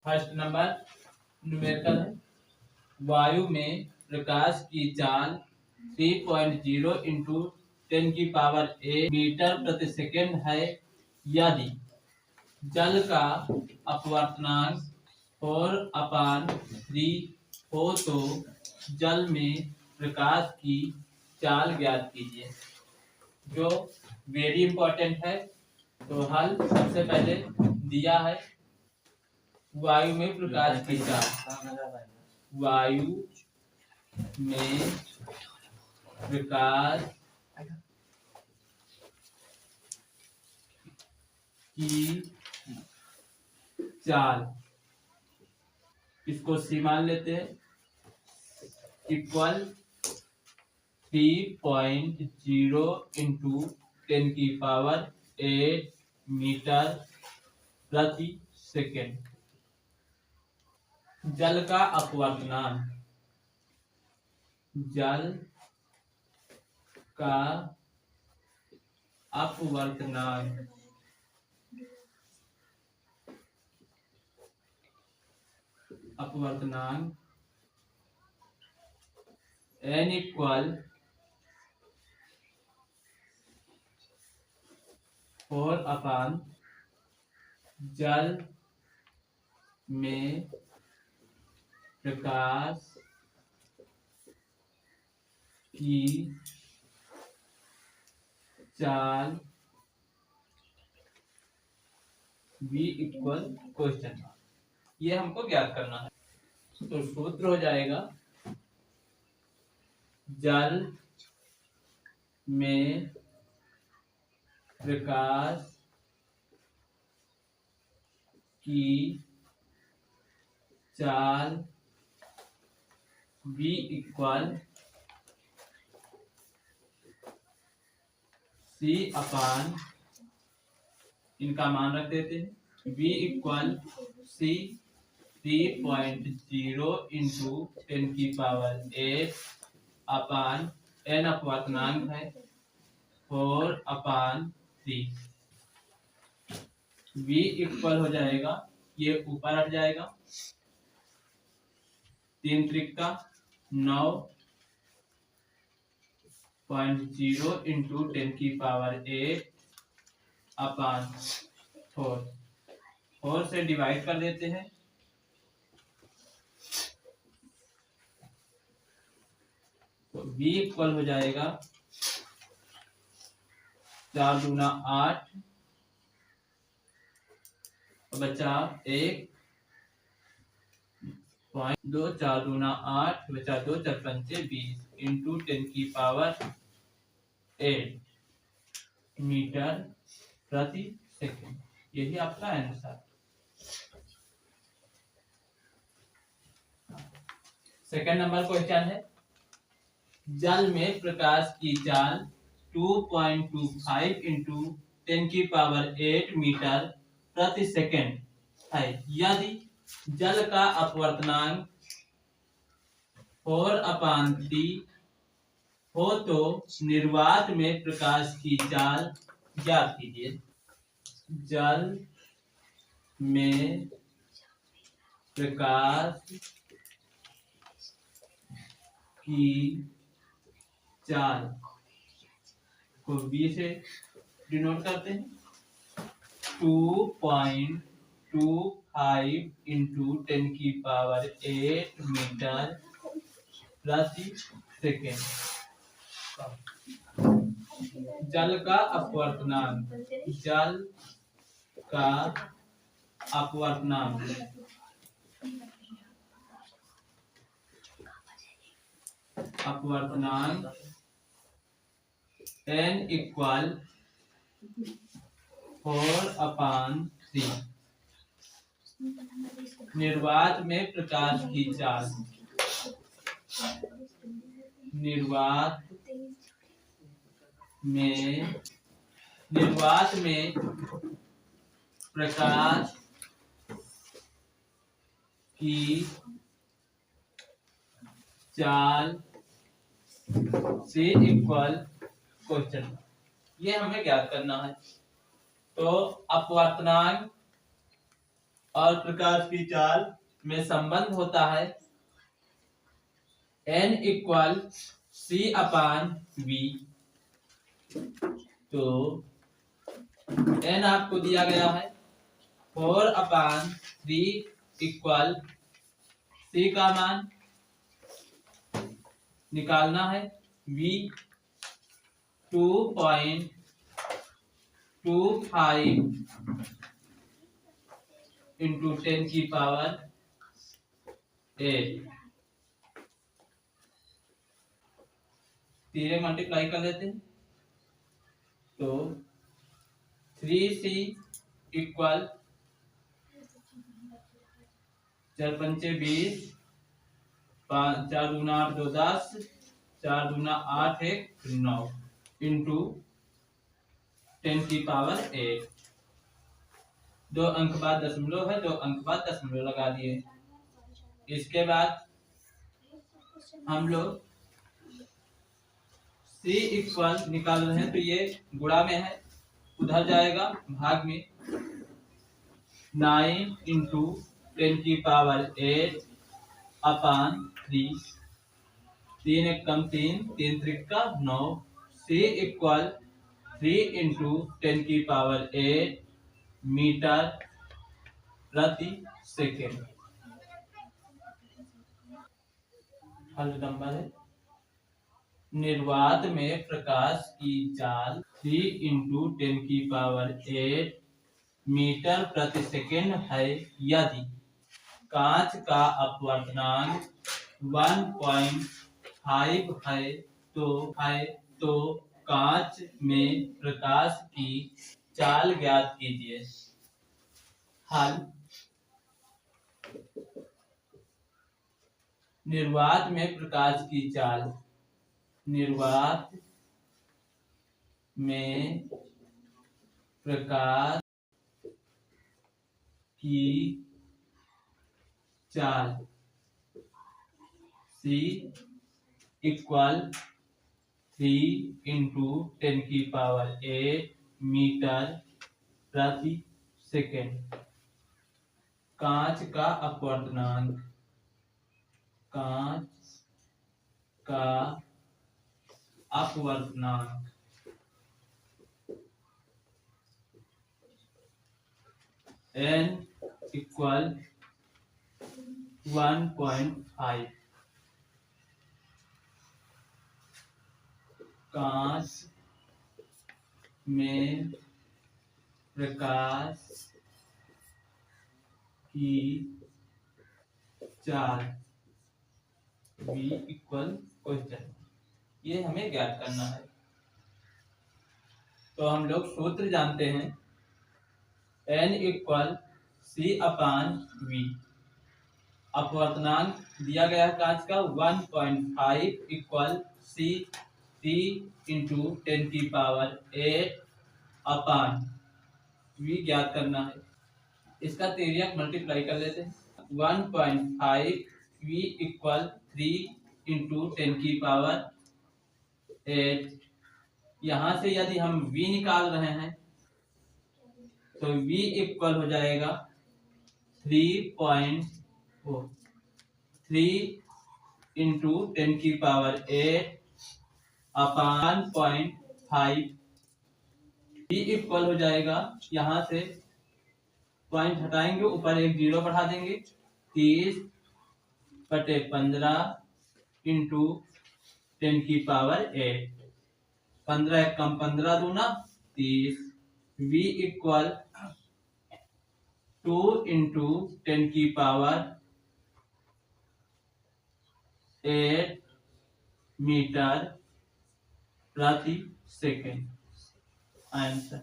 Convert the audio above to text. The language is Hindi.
फर्स्ट नंबर न्यूमेरिकल है। वायु में प्रकाश की चाल 3.0 इंटू 10⁸ मीटर प्रति सेकेंड है। यदि जल का अपवर्तनांक 4/3 हो तो जल में प्रकाश की चाल ज्ञात कीजिए। जो वेरी इंपॉर्टेंट है। तो हल सबसे पहले दिया है वायु में प्रकाश की चाल। वायु में प्रकाश की चाल, इसको सी मान लेते हैं, इक्वल 3.0 इंटू 10⁸ मीटर प्रति सेकेंड। जल का अपवर्तनांक, जल का अपवर्तनांक n इक्वल 4 जल में प्रकाश की चाल v इक्वल क्वेश्चन मार्क। ये हमको ज्ञात करना है। तो सूत्र हो जाएगा जल में प्रकाश की चाल v इक्वल c/, इनका मान रख देते हैं, v equal c 3.0 into 10⁸ n अपवर्तनांक है 4/3। v इक्वल हो जाएगा, ये ऊपर हट जाएगा, 3 त्रिका 9.0 इंटू 10⁸ 4 से डिवाइड कर देते हैं। तो v इक्वल हो जाएगा 4 दूना 8, बचा 1.2, 4 दूना 8, बचा 2, 4 पंचे 20 इंटू 10⁸ मीटर प्रति सेकेंड। यही आपका आंसर। सेकंड नंबर क्वेश्चन है, जल में प्रकाश की चाल 2.25 इंटू 10⁸ मीटर प्रति सेकेंड है। यदि जल का अपवर्तनांक 4/3 हो तो निर्वात में प्रकाश की चाल ज्ञात कीजिए। जल में प्रकाश की चाल को b से डिनोट करते हैं, 2.25 इंटू 10⁸ मीटर प्रति सेकेंड। जल का अपवर्तनांक, जल का अपवर्तनांक n इक्वल 4/3। निर्वात में प्रकाश की चाल, निर्वात में प्रकाश की चाल से इक्वल क्वेश्चन। ये हमें ज्ञात करना है। तो अपवर्तनांक और प्रकाश की चाल में संबंध होता है n इक्वल c अपान v। तो n आपको दिया गया है 4/3 इक्वल c का मान निकालना है v 2.25 इंटू 10 की पावर 8। तीन मल्टीप्लाई कर लेते हैं तो 3c इक्वल 4 पंचे 20, 4 दूना 8 2 10, 4 दूना 8 1 9 इंटू 10 की पावर 8। 2 अंक बाद दशमलव है, 2 अंक बाद दशमलव लगा दिए। इसके बाद हम लोग c इक्वल निकाल रहे हैं तो ये गुणा में है, उधर जाएगा भाग में। 9 इंटू 10 की पावर 8 अपान 3। 3 एक कम 3, 3 त्रिका 9। c इक्वल 3 इंटू 10 की पावर 8 मीटर प्रति सेकेंड। हल नंबर है निर्वात में प्रकाश की चाल 3 इंटू 10 की पावर 8 मीटर प्रति सेकेंड है यदि कांच का अपवर्तनांक 1.5 है तो कांच में प्रकाश की चाल ज्ञात कीजिए। हल निर्वात में प्रकाश की चाल, निर्वात में प्रकाश की चाल c इक्वल 3 इंटू 10 की पावर 8 मीटर प्रति सेकेंड। कांच का अपवर्तनांक, कांच का अपवर्तनांक n इक्वल 1.5। कांच में प्रकाश की चाल v इक्वल क्वेश्चन, ये हमें ज्ञात करना है। तो हम लोग सूत्र जानते हैं n इक्वल c अपान v। अपवर्तनांक दिया गया है कांच का 1.5 इक्वल c 3 इंटू 10 की पावर 8 अपान v ज्ञात करना है। इसका तिर्यक मल्टीप्लाई कर लेते हैं। 1.5 v इक्वल 3 इंटू 10 की पावर 8। यहां से यदि हम v निकाल रहे हैं तो v इक्वल हो जाएगा 3 इंटू 10 की पावर 8 अपान 0.5। v इक्वल हो जाएगा, यहां से पॉइंट हटाएंगे, ऊपर एक जीरो बढ़ा देंगे, 30/15 इंटू 10 की पावर 8। 15 एक कम 15 दूना 30। v इक्वल 2 इंटू 10 की पावर 8 मीटर प्रति सेकेंड। आंसर